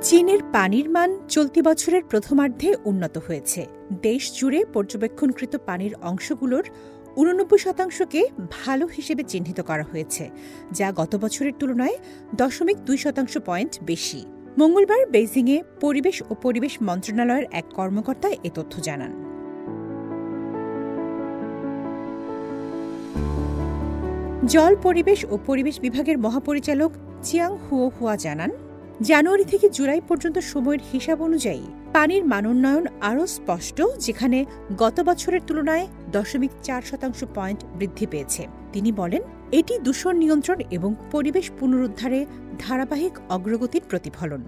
চীনের পানির মান চলতি বছরের প্রথমার্ধে উন্নত হয়েছে। দেশ জুড়ে পর্যবেক্ষণকৃত পানির অংশগুলোর 89%কে ভালো হিসেবে চিহ্নিত করা হয়েছে, যা গত বছরের তুলনায় 0.2% পয়েন্ট বেশি। মঙ্গলবার বেইজিংয়ে পরিবেশ ও পরিবেশ মন্ত্রণালয়ের এক কর্মকর্তা এ তথ্য জানান। জল, পরিবেশ ও পরিবেশ বিভাগের মহাপরিচালক চিয়াং হুয়া জানান, জানুয়ারি থেকে জুলাই পর্যন্ত সময়ের হিসাব অনুযায়ী পানির মানোন্নয়ন আরও স্পষ্ট, যেখানে গত বছরের তুলনায় 0.4% পয়েন্ট বৃদ্ধি পেয়েছে। তিনি বলেন, এটি দূষণ নিয়ন্ত্রণ এবং পরিবেশ পুনরুদ্ধারে ধারাবাহিক অগ্রগতির প্রতিফলন।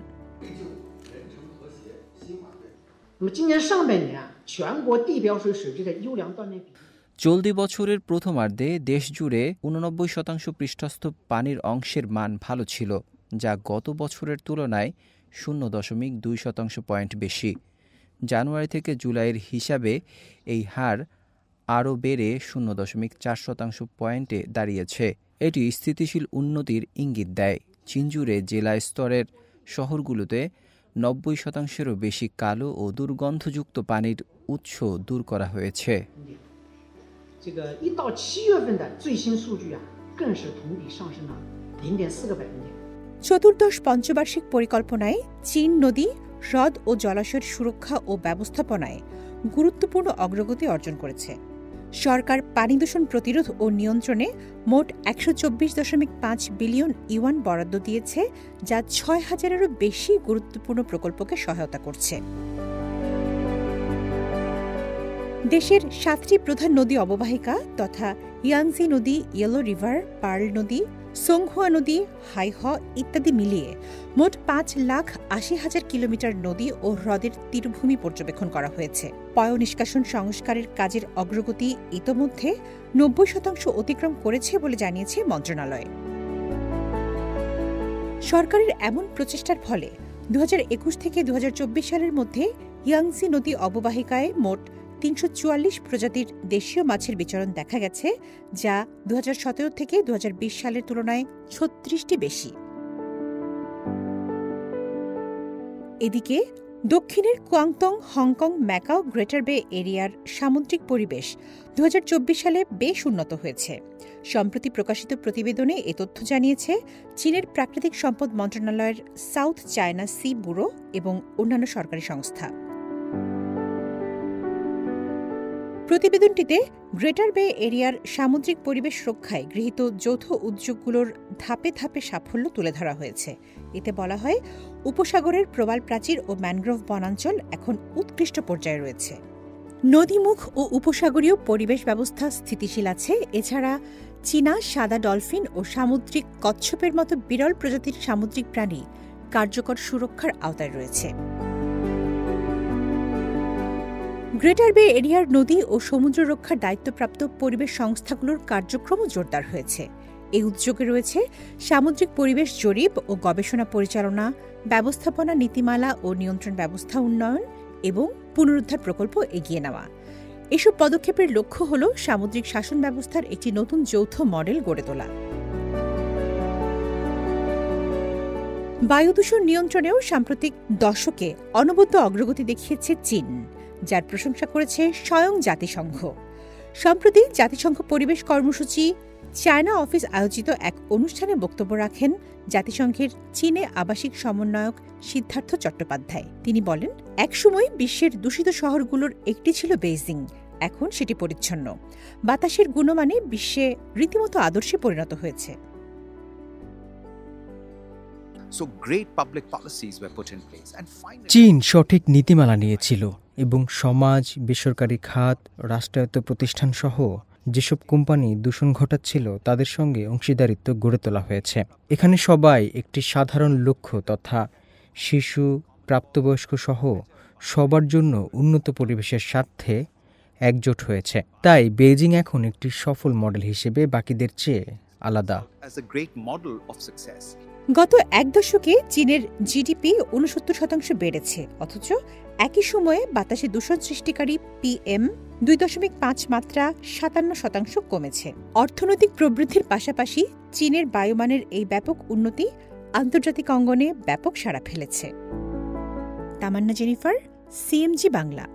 চলতি বছরের প্রথমার্ধে দেশজুড়ে 89% পৃষ্ঠস্থ পানির অংশের মান ভালো ছিল, যা গত বছরের তুলনায় 0.2% পয়েন্ট বেশি। জানুয়ারি থেকে জুলাইয়ের হিসাবে এই হার আরও বেড়ে 0.4% পয়েন্টে দাঁড়িয়েছে। এটি স্থিতিশীল উন্নতির ইঙ্গিত দেয়। চীনজুড়ে জেলা স্তরের শহরগুলোতে 90%-এরও বেশি কালো ও দুর্গন্ধযুক্ত পানির উৎস দূর করা হয়েছে। চতুর্দশ পঞ্চবার্ষিক পরিকল্পনায় চীন নদী, হ্রদ ও জলাশয়ের সুরক্ষা ও ব্যবস্থাপনায় গুরুত্বপূর্ণ অগ্রগতি অর্জন করেছে। সরকার পানি দূষণ প্রতিরোধ ও নিয়ন্ত্রণে মোট 124.5 বিলিয়ন ইউয়ান বরাদ্দ দিয়েছে, যা 6,000-এরও বেশি গুরুত্বপূর্ণ প্রকল্পকে সহায়তা করছে। দেশের 7টি প্রধান নদী অববাহিকা তথা ইয়াংজি নদী, ইয়েলো রিভার, পার্ল নদী, সোংহুয়া নদী, হাইহ ইত্যাদি মিলিয়ে মোট 5,80,000 কিলোমিটার নদী ও হ্রদের তীরভূমি পর্যবেক্ষণ করা হয়েছে। পয়ঃনিষ্কাশন সংস্কারের কাজের অগ্রগতি ইতোমধ্যে 90% অতিক্রম করেছে বলে জানিয়েছে মন্ত্রণালয়। সরকারের এমন প্রচেষ্টার ফলে 2021 থেকে 2024 সালের মধ্যে ইয়াংজি নদী অববাহিকায় মোট 344 প্রজাতির দেশীয় মাছের বিচরণ দেখা গেছে, যা 2017 থেকে 2020 সালের তুলনায় 36টি বেশি। এদিকে দক্ষিণের কুয়াংতং, হংকং, ম্যাকাও, গ্রেটার বে এরিয়ার সামুদ্রিক পরিবেশ 2024 সালে বেশ উন্নত হয়েছে। সম্প্রতি প্রকাশিত প্রতিবেদনে এ তথ্য জানিয়েছে চীনের প্রাকৃতিক সম্পদ মন্ত্রণালয়ের সাউথ চায়না সি ব্যুরো এবং অন্যান্য সরকারি সংস্থা। প্রতিবেদনটিতে গ্রেটার বে এরিয়ার সামুদ্রিক পরিবেশ রক্ষায় গৃহীত যৌথ উদ্যোগগুলোর ধাপে ধাপে সাফল্য তুলে ধরা হয়েছে। এতে বলা হয়, উপসাগরের প্রবাল প্রাচীর ও ম্যানগ্রোভ বনাঞ্চল এখন উৎকৃষ্ট পর্যায়ে রয়েছে। নদীমুখ ও উপসাগরীয় পরিবেশ ব্যবস্থা স্থিতিশীল আছে। এছাড়া চীনা সাদা ডলফিন ও সামুদ্রিক কচ্ছপের মতো বিরল প্রজাতির সামুদ্রিক প্রাণী কার্যকর সুরক্ষার আওতায় রয়েছে। গ্রেটার বে এরিয়ার নদী ও সমুদ্র রক্ষার দায়িত্বপ্রাপ্ত পরিবেশ সংস্থাগুলোর কার্যক্রমও জোরদার হয়েছে। এই উদ্যোগে রয়েছে সামুদ্রিক পরিবেশ জরিপ ও গবেষণা পরিচালনা, ব্যবস্থাপনা নীতিমালা ও নিয়ন্ত্রণ ব্যবস্থা উন্নয়ন এবং পুনরুদ্ধার প্রকল্প এগিয়ে নেওয়া। এসব পদক্ষেপের লক্ষ্য হল সামুদ্রিক শাসন ব্যবস্থার একটি নতুন যৌথ মডেল গড়ে তোলা। বায়ুদূষণ নিয়ন্ত্রণেও সাম্প্রতিক দশকে অনবদ্য অগ্রগতি দেখিয়েছে চীন, যার প্রশংসা করেছে স্বয়ং জাতিসংঘ। সম্প্রতি জাতিসংঘ পরিবেশ কর্মসূচি চায়না অফিস আয়োজিত এক অনুষ্ঠানে বক্তব্য রাখেন জাতিসংঘের চীনে আবাসিক সমন্বয়ক সিদ্ধার্থ চট্টোপাধ্যায়। তিনি বলেন, একসময় বিশ্বের দূষিত শহরগুলোর একটি ছিল বেইজিং, এখন সেটি পরিচ্ছন্ন। বাতাসের গুণমানে বিশ্বে রীতিমতো আদর্শে পরিণত হয়েছে। চীন সঠিক নীতিমালা নিয়েছিল এবং সমাজ, বেসরকারি খাত, রাষ্ট্রায়ত্ত প্রতিষ্ঠান সহ যেসব কোম্পানি দূষণ ঘটাচ্ছিল তাদের সঙ্গে অংশীদারিত্ব গড়ে তোলা হয়েছে। এখানে সবাই একটি সাধারণ লক্ষ্য তথা শিশু, প্রাপ্তবয়স্ক সহ সবার জন্য উন্নত পরিবেশের স্বার্থে একজোট হয়েছে। তাই বেইজিং এখন একটি সফল মডেল হিসেবে বাকিদের চেয়ে আলাদা। গত এক দশকে চীনের জিডিপি 69% বেড়েছে, অথচ একই সময়ে বাতাসে দূষণ সৃষ্টিকারী PM 2.5 মাত্রা 57% কমেছে। অর্থনৈতিক প্রবৃদ্ধির পাশাপাশি চীনের বায়ুমানের এই ব্যাপক উন্নতি আন্তর্জাতিক অঙ্গনে ব্যাপক সাড়া ফেলেছে। তামান্না জেনিফার, CMG বাংলা।